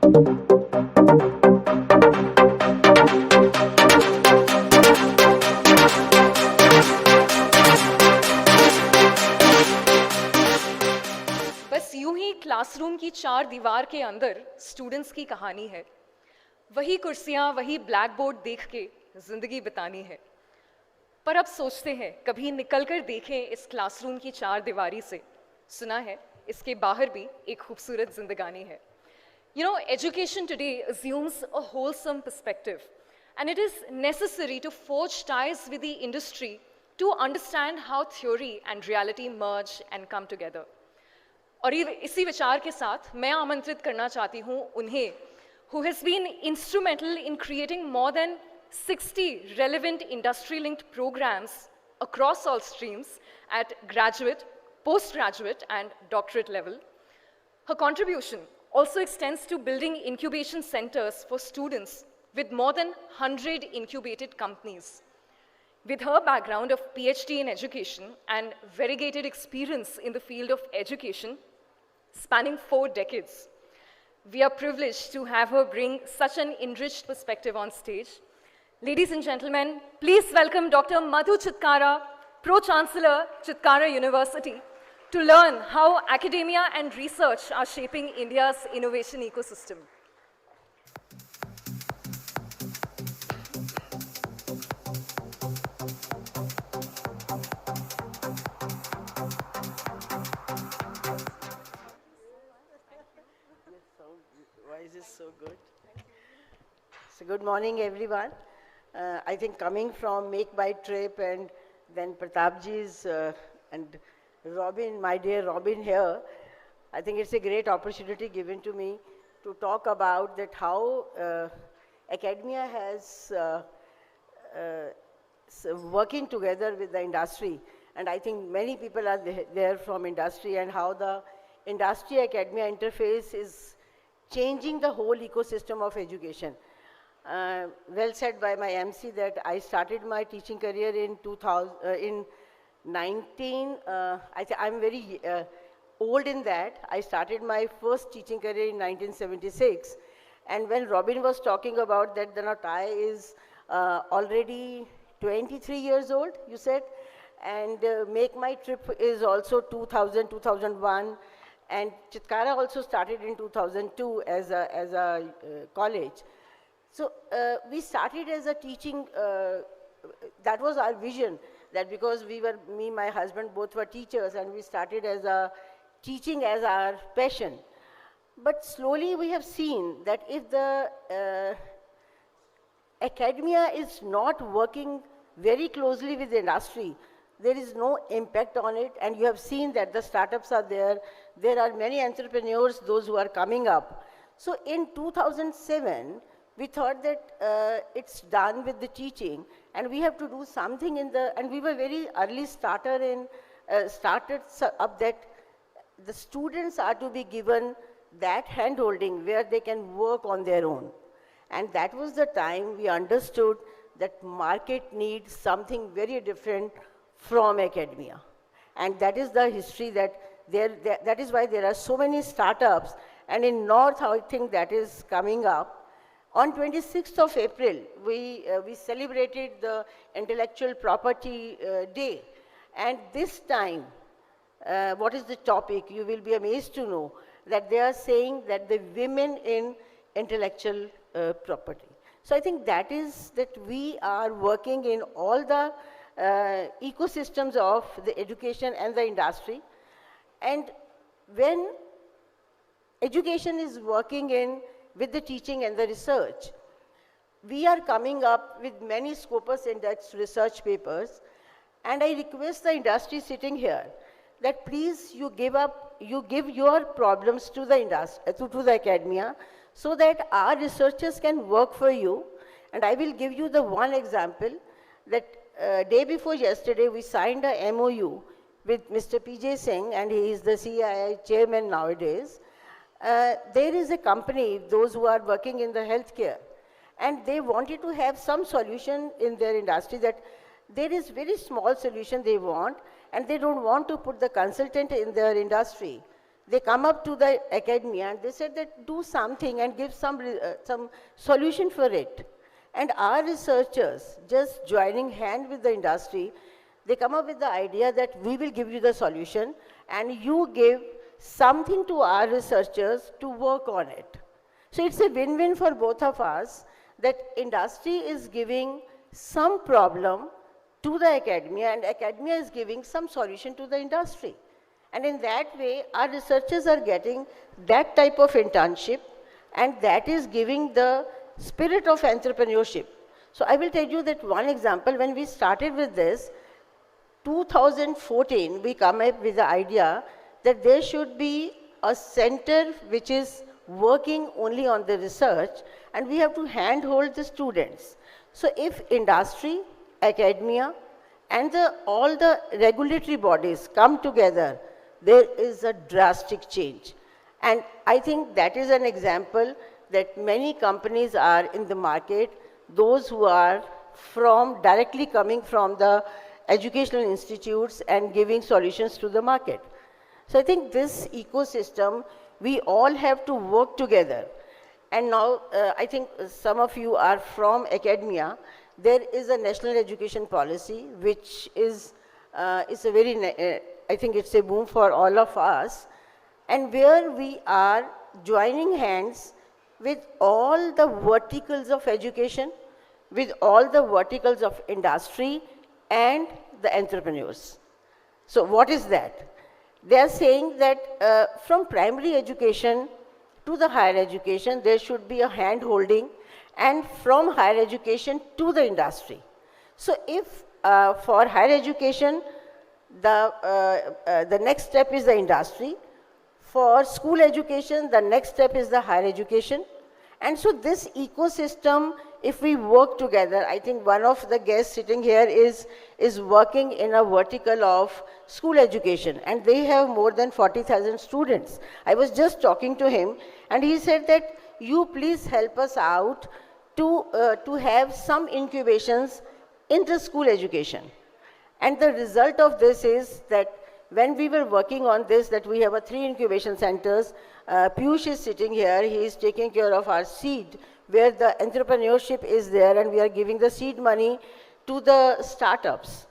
बस यूं ही क्लासरूम की चार दीवार के अंदर स्टूडेंट्स की कहानी है। वही कुर्सियां, वही ब्लैक बोर्ड देख के जिंदगी बितानी है। पर अब सोचते हैं कभी निकलकर देखें इस क्लासरूम की चार दीवारी से। सुना है इसके बाहर भी एक खूबसूरत जिंदगानी है। You know, education today assumes a wholesome perspective, and it is necessary to forge ties with the industry to understand how theory and reality merge and come together. और इसी विचार के साथ मैं आमंत्रित करना चाहती हूँ उन्हें who has been instrumental in creating more than 60 relevant industry-linked programs across all streams at graduate, postgraduate, and doctorate level. Her contribution also extends to building incubation centers for students with more than 100 incubated companies. With her background of PhD in education and variegated experience in the field of education, spanning 4 decades, we are privileged to have her bring such an enriched perspective on stage. Ladies and gentlemen, please welcome Dr. Madhu Chitkara, Pro-Chancellor, Chitkara University, to learn how academia and research are shaping India's innovation ecosystem. Why is this so good? So good morning, everyone. I think coming from Make by Trip and then Pratapji's and Robin, my dear Robin here, I think it's a great opportunity given to me to talk about that how academia has working together with the industry, and I think many people are there from industry, and how the industry-academia interface is changing the whole ecosystem of education. Well said by my MC that I started my teaching career in 19, I'm very old in that. I started my first teaching career in 1976. And when Robin was talking about that, the Natai is already 23 years old, you said, and Make My Trip is also 2000, 2001, and Chitkara also started in 2002 as a college. So we started as a teaching, that was our vision, that because me, my husband, both were teachers, and we started as a teaching as our passion. But slowly we have seen that if the academia is not working very closely with the industry, there is no impact on it, and you have seen that the startups are there. There are many entrepreneurs, those who are coming up. So in 2007, we thought that it's done with the teaching, and we have to do something in the, and we were very early started up that the students are to be given that hand-holding where they can work on their own. And that was the time we understood that market needs something very different from academia. And that is the history that that is why there are so many startups, and in North, I think that is coming up. On 26th of April, we celebrated the Intellectual Property Day. And this time, what is the topic? You will be amazed to know that they are saying that the women in intellectual property. So I think that is that we are working in all the ecosystems of the education and the industry. And when education is working in with the teaching and the research, we are coming up with many Scopus Index research papers, and I request the industry sitting here that please you give your problems to the industry, to the academia, so that our researchers can work for you. And I will give you the one example that day before yesterday we signed a MOU with Mr. PJ Singh, and he is the CII chairman nowadays. There is a company, those who are working in the healthcare, and they wanted to have some solution in their industry that there is very small solution they want, and they don't want to put the consultant in their industry. they come up to the academia and they said that do something and give some solution for it. And our researchers, just joining hand with the industry, they come up with the idea that we will give you the solution and you give something to our researchers to work on it. So it's a win-win for both of us that industry is giving some problem to the academia and academia is giving some solution to the industry. And in that way, our researchers are getting that type of internship and that is giving the spirit of entrepreneurship. So I will tell you that one example, when we started with this, 2014, we come up with the idea that there should be a center which is working only on the research and we have to handhold the students. So if industry, academia and all the regulatory bodies come together, there is a drastic change. And I think that is an example that many companies are in the market, those who are directly coming from the educational institutes and giving solutions to the market. So I think this ecosystem, we all have to work together. And now, I think some of you are from academia. There is a national education policy, which is a very, I think it's a boom for all of us, and where we are joining hands with all the verticals of education, with all the verticals of industry and the entrepreneurs. So what is that? They are saying that from primary education to the higher education, there should be a hand-holding, and from higher education to the industry. So if for higher education, the next step is the industry. For school education, the next step is the higher education. And so this ecosystem, if we work together, I think one of the guests sitting here is working in a vertical of school education, and they have more than 40,000 students. I was just talking to him, and he said that you please help us out to have some incubations in the school education. And the result of this is that when we were working on this, that we have 3 incubation centers, Piyush is sitting here, he is taking care of our seed, where the entrepreneurship is there and we are giving the seed money to the startups.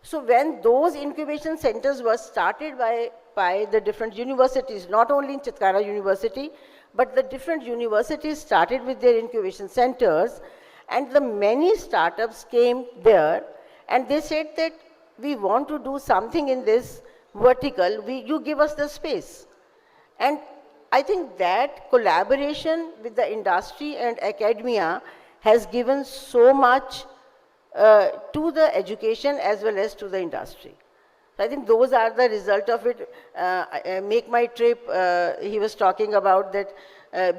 So when those incubation centers were started by the different universities, not only in Chitkara University, but the different universities started with their incubation centers, and the many startups came there, and they said that we want to do something in this vertical, you give us the space. And I think that collaboration with the industry and academia has given so much to the education as well as to the industry. So I think those are the result of it. Make My Trip, he was talking about that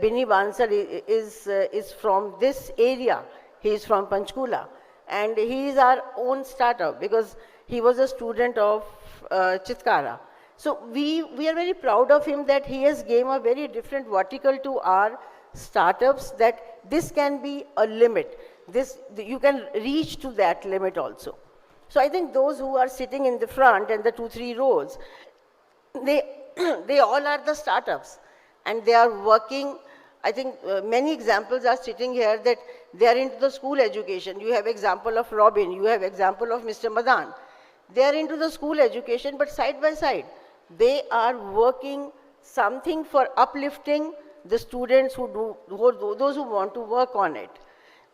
Binny Bansal is from this area. He is from Panchkula. And he is our own startup because he was a student of Chitkara. So we are very proud of him that he has given a very different vertical to our startups, that this can be a limit. You can reach to that limit also. So I think those who are sitting in the front and the 2-3 rows, they all are the startups and they are working. I think many examples are sitting here that they are into the school education. You have example of Robin, you have example of Mr. Madan. They are into the school education, but side by side, they are working something for uplifting the students those who want to work on it.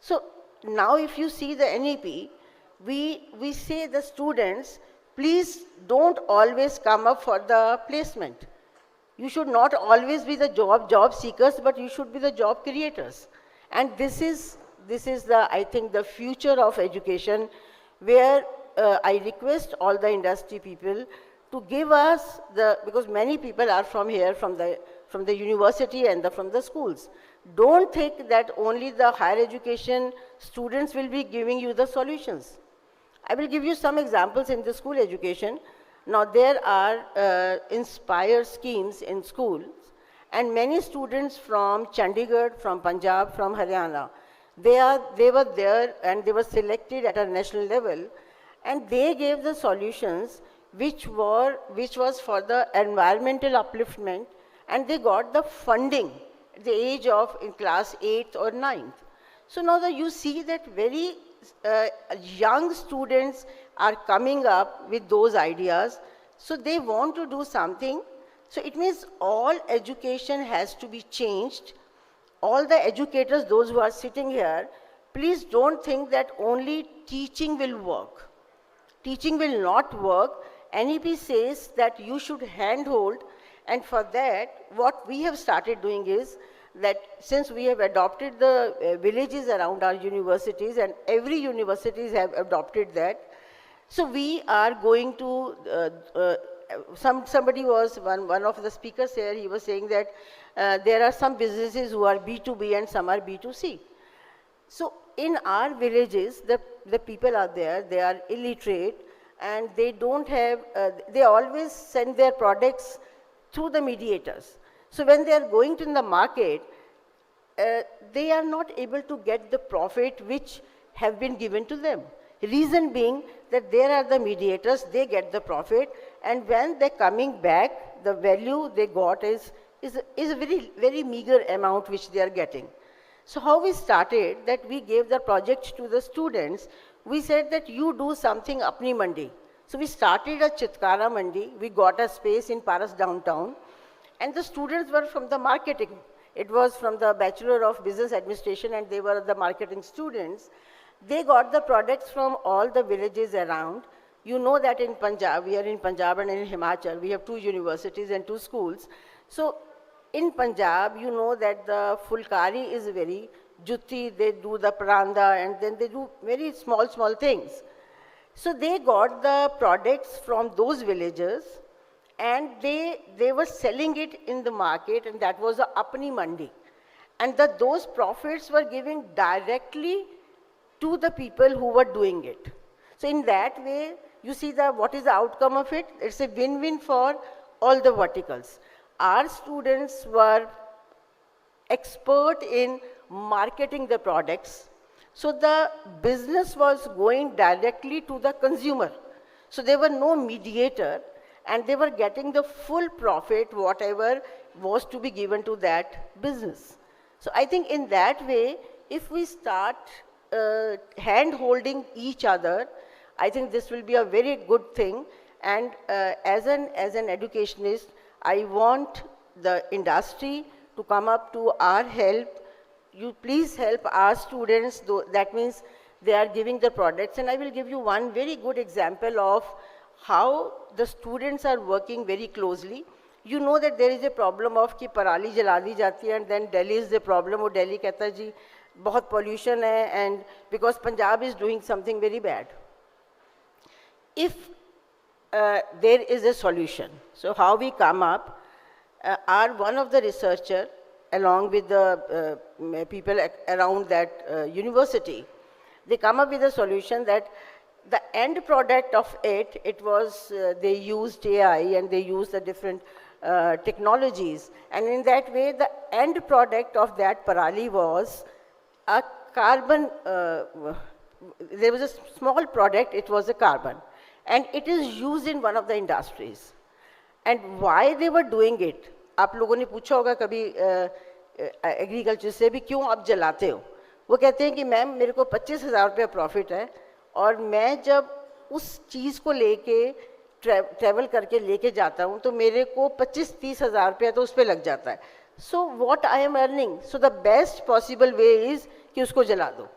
So now if you see the NEP, we say the students, please don't always come up for the placement. You should not always be the job seekers, but you should be the job creators. And this is I think the future of education, where I request all the industry people to give us because many people are from here, from the university and from the schools. Don't think that only the higher education students will be giving you the solutions. I will give you some examples in the school education. Now there are Inspire schemes in schools, and many students from Chandigarh, from Punjab, from Haryana, they were there and they were selected at a national level, and they gave the solutions which was for the environmental upliftment, and they got the funding at the age of in class 8th or 9th. So now that you see that very young students are coming up with those ideas, so they want to do something. So it means all education has to be changed. All the educators, those who are sitting here, please don't think that only teaching will work. Teaching will not work. NEP says that you should handhold, and for that, what we have started doing is that since we have adopted the villages around our universities, and every universities have adopted that, so we are going to, somebody was, one of the speakers here, he was saying that there are some businesses who are B2B and some are B2C. So in our villages, the people are there, they are illiterate, and they don't have, they always send their products through the mediators. So when they are going to the market, they are not able to get the profit which have been given to them. Reason being that there are the mediators, they get the profit, and when they're coming back, the value they got is a very, very meager amount which they are getting. So how we started, that we gave the project to the students. We said that you do something apni mandi. So we started a Chitkara mandi. We got a space in Paras downtown, and the students were from the marketing. It was from the Bachelor of Business Administration, and they were the marketing students. They got the products from all the villages around. You know that in Punjab, we are in Punjab and in Himachal, we have 2 universities and 2 schools. So in Punjab, you know that the fulkari is very jutti, they do the paranda, and then they do very small, small things. So they got the products from those villages, and they were selling it in the market, and that was a apni mandi. And those profits were given directly to the people who were doing it. So in that way, you see what is the outcome of it? It's a win-win for all the verticals. Our students were expert in marketing the products. So the business was going directly to the consumer. So there were no mediator, and they were getting the full profit, whatever was to be given to that business. So I think in that way, if we start hand-holding each other, I think this will be a very good thing. And as an educationist, I want the industry to come up to our help. You please help our students, that means they are giving the products. And I will give you one very good example of how the students are working very closely. You know that there is a problem of कि पराली जला दी जाती है, and then Delhi is the problem. और Delhi कहता है जी बहुत pollution है, and because Punjab is doing something very bad. If there is a solution, so how we come up, one of the researcher, along with the people around that university, they come up with a solution that the end product of it was, they used AI and they used the different technologies. And in that way, the end product of that parali was a carbon, there was a small product, it was a carbon. And it is used in one of the industries. And why they were doing it? आप लोगों ने पूछा होगा कभी agriculture से भी क्यों आप जलाते हो? वो कहते हैं कि मैम मेरे को 25,000 रुपये प्रॉफिट है, और मैं जब उस चीज़ को लेके ट्रैवल करके लेके जाता हूँ तो मेरे को 25-30 हज़ार रुपया तो उस पर लग जाता है. So what I am earning, so the best possible way is कि उसको जला दो.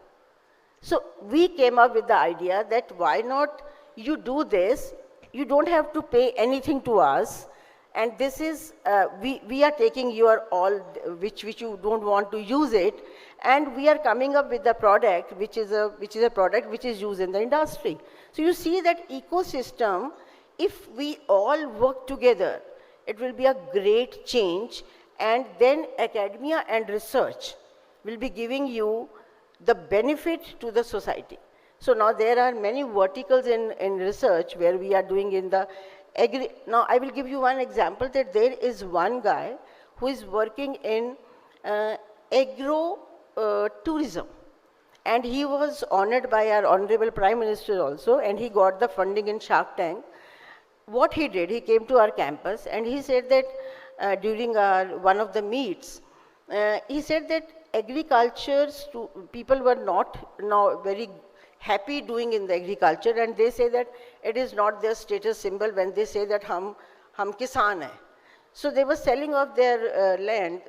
So we came up with the idea that why not you do this, you don't have to pay anything to us, and this is, we are taking your all, which you don't want to use it, and we are coming up with the product, which is a product which is used in the industry. So you see that ecosystem, if we all work together, it will be a great change, and then academia and research will be giving you the benefit to the society. So now there are many verticals in research where we are doing in the agri. Now I will give you one example that there is one guy who is working in agro tourism. And he was honored by our Honorable Prime Minister also, and he got the funding in Shark Tank. what he did, he came to our campus and he said that during one of the meets, he said that agriculture, people were not now very happy doing in the agriculture, and they say that it is not their status symbol when they say that hum kisan hai. So they were selling off their land,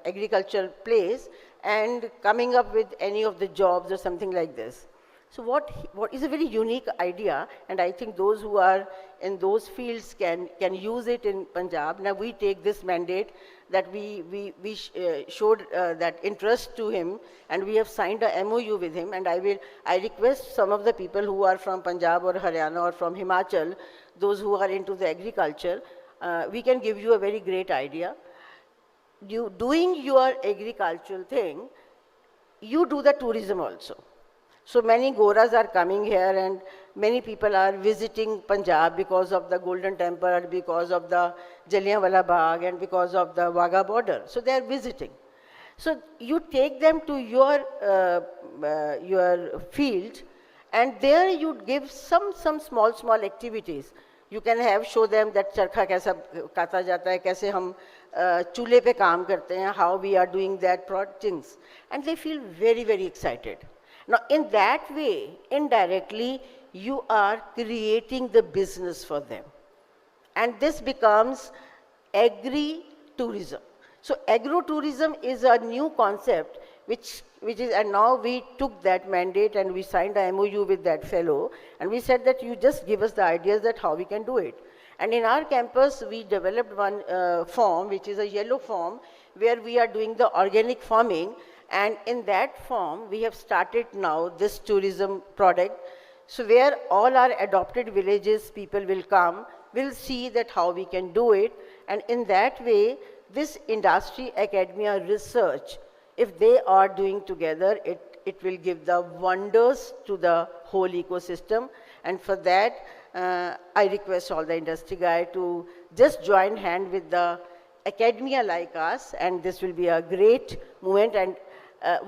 agricultural place, and coming up with any of the jobs or something like this. So what is a very unique idea, and I think those who are in those fields can use it in Punjab. Now we take this mandate that we showed that interest to him, and we have signed a MOU with him, and I request some of the people who are from Punjab or Haryana or from Himachal, those who are into the agriculture, we can give you a very great idea. Doing your agricultural thing, you do the tourism also. So many Goras are coming here, and many people are visiting Punjab because of the Golden Temple, because of the Jallianwala Bagh, and because of the Wagah border. So they are visiting. So you take them to your field, and there you give some small activities. You can show them that charkha kaisa kata jata hai, kaise hum chulhe pe kaam karte hain, how we are doing that things, and they feel very, very excited. Now, in that way, indirectly, you are creating the business for them. And this becomes agri-tourism. So, agro-tourism is a new concept, which is, and now we took that mandate and we signed a MOU with that fellow, and we said that you just give us the ideas that how we can do it. And in our campus, we developed one form, which is a yellow form, where we are doing the organic farming. And in that form, we have started now this tourism product. So where all our adopted villages, people will come, will see that how we can do it. And in that way, this industry, academia, research, if they are doing together, it will give the wonders to the whole ecosystem. And for that, I request all the industry guys to just join hand with the academia like us, and this will be a great movement. And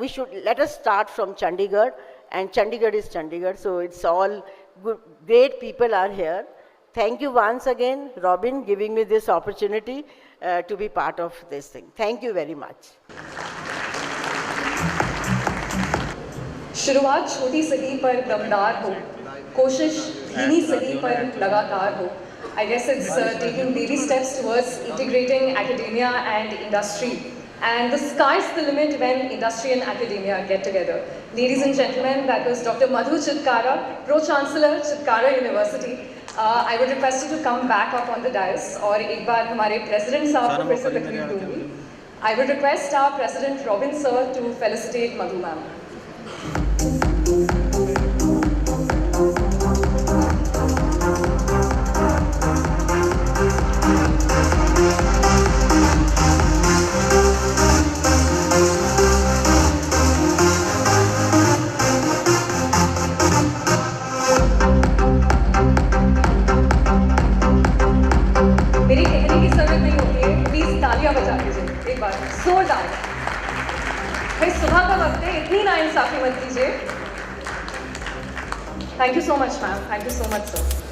we should let us start from Chandigarh, and Chandigarh is Chandigarh, so it's all good, great people are here. Thank you once again, Robin, giving me this opportunity to be part of this thing. Thank you very much. शुरुआत छोटी सही पर दमदार हो, कोशिश धीमी सही पर लगातार हो. I guess it's taking baby steps towards integrating academia and industry. And the sky's the limit when industry and academia get together. Ladies and gentlemen, that was Dr. Madhu Chitkara, Pro-Chancellor, Chitkara University. I would request you to come back up on the dais, और एक बार हमारे President साहब को फिर से तकरीर दूँगी. I would request our President Robin sir to felicitate Madhu ma'am. मेरी कहने की जरूरत नहीं होती है, प्लीज तालियां बजा दीजिए एक बार जोरदार. भाई सुबह का वक्त है, इतनी नाइंसाफी मत कीजिए. Thank you so much ma'am, thank you so much sir.